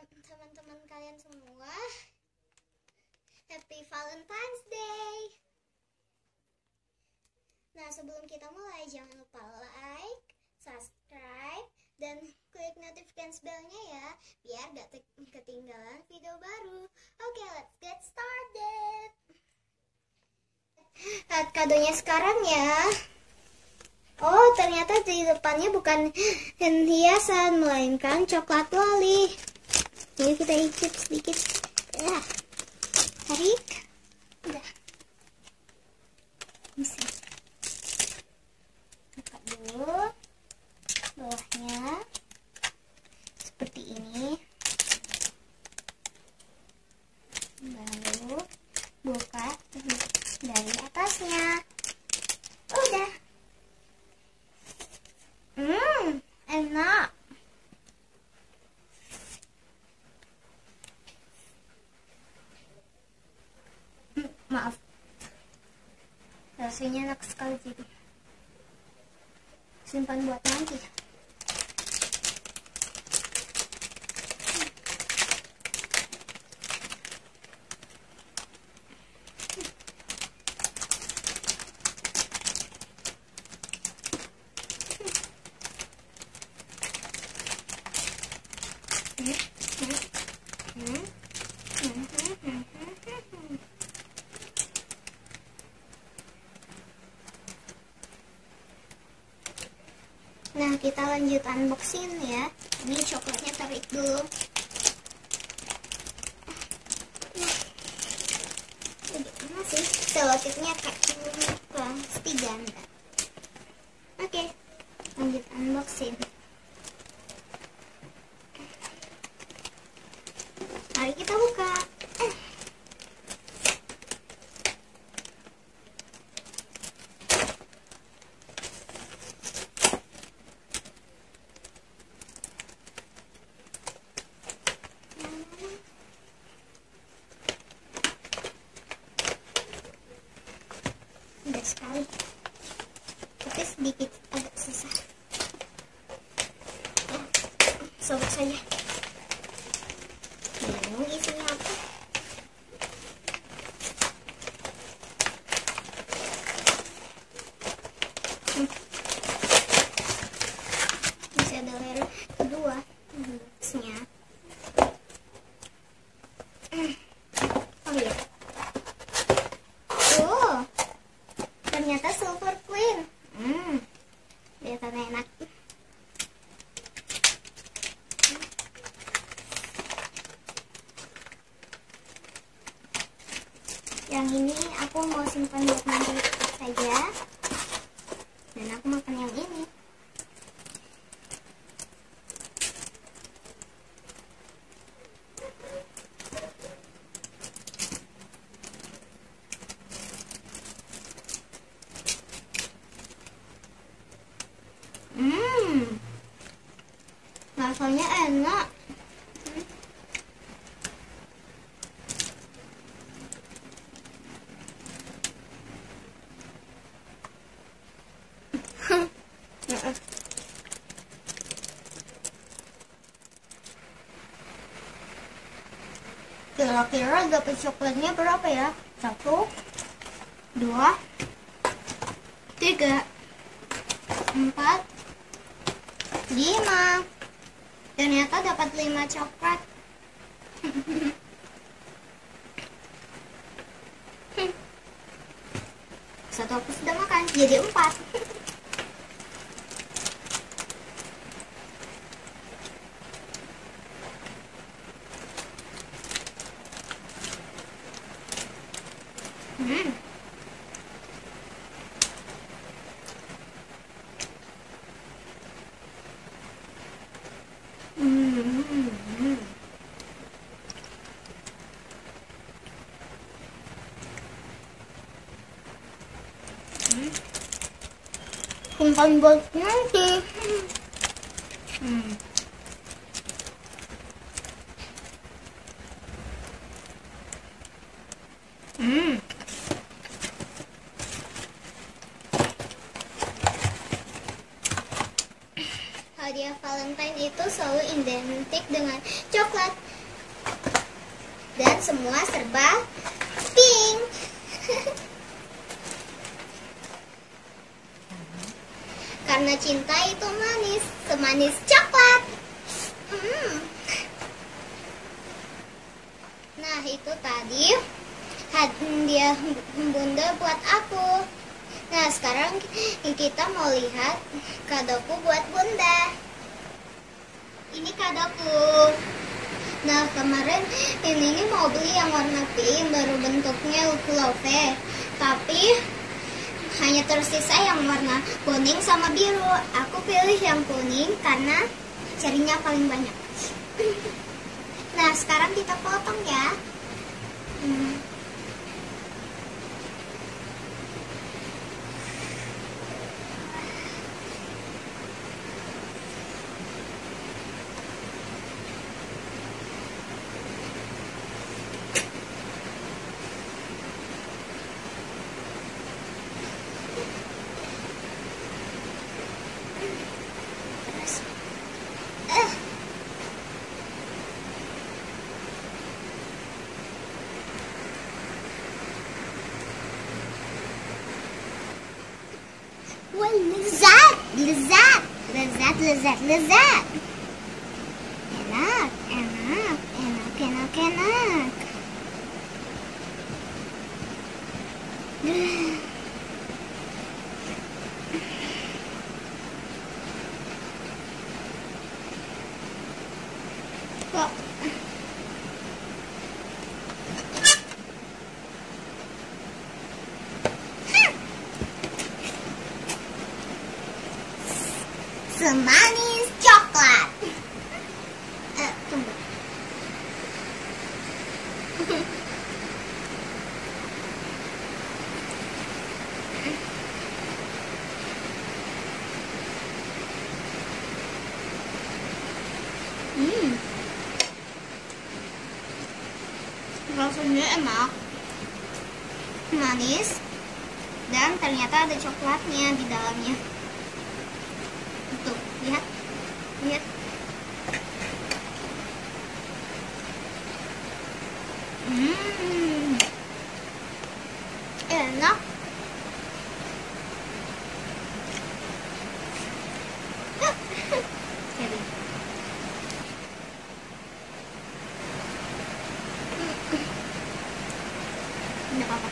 teman-teman kalian semua. Happy Valentine's Day. Nah, sebelum kita mulai, jangan lupa like, subscribe, dan klik notification bell-nya ya, biar gak ketinggalan video baru. Oke, let's get started. Lihat kadonya sekarang ya. Oh, ternyata di depannya bukan hiasan, melainkan coklat loli. Jadi kita icip sedikit. Tarik. Udah. Bisa. Buka dulu bawahnya. Seperti ini. Baru buka dari atasnya. Udah. Enak. Maaf. Rasanya enak sekali jadi. Simpan buat nanti. Nah, kita lanjut unboxing ya. Ini coklatnya tarik dulu. Gimana sih? Selotipnya kayak pasti ganda. Oke, lanjut unboxing. Mari kita buka. Mudah sekali, tapi sedikit agak susah. Ya, sobek saja. Bingung isinya apa. Masih ada layer kedua boxnya. Oh iya. Ternyata Silver Queen. Kelihatannya enak. Yang ini aku mau simpan buat nanti saja. Dan aku makan yang ini. Rasanya enak. Kira-kira dapat coklatnya berapa ya? 1, 2, 3, 4, 5. Ternyata dapat 5 coklat. Satu aku sudah makan, jadi 4. Simpan buat nanti. Hadiah Valentine itu selalu identik dengan coklat. dan semua serba pink. Karena cinta itu manis, semanis coklat. Nah, itu tadi hadiah Bunda buat aku. Nah, sekarang kita mau lihat kadoku buat Bunda. Ini kadoku. Nah, kemarin ini mau beli yang warna pink, baru bentuknya love, tapi hanya tersisa yang warna kuning sama biru. Aku pilih yang kuning karena cerinya paling banyak. Nah, sekarang kita potong ya. Wah, lezat, lezat, lezat, lezat, lezat. Enak, enak, enak, enak, enak. Kok semanis coklat. Tunggu. Rasanya enak, manis, dan ternyata ada coklatnya di dalamnya. Tuh, lihat, lihat. Enak. Nggak apa-apa.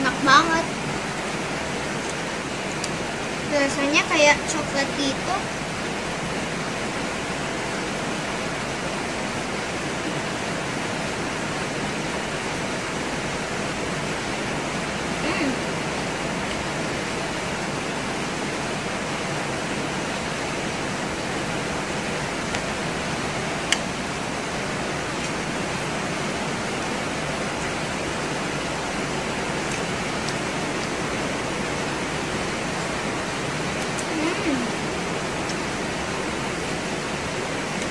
Enak banget. Rasanya kayak coklat gitu.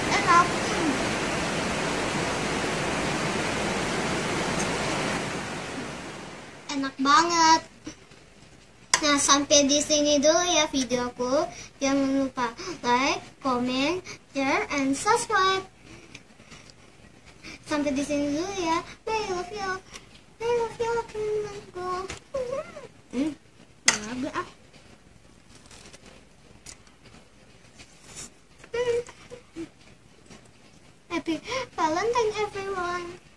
Enak. Enak banget. Nah, sampai di sini dulu ya videoku. Jangan lupa like, comment, share, and subscribe. Sampai di sini dulu ya. Bye, love you. I love you. Happy Valentine, everyone.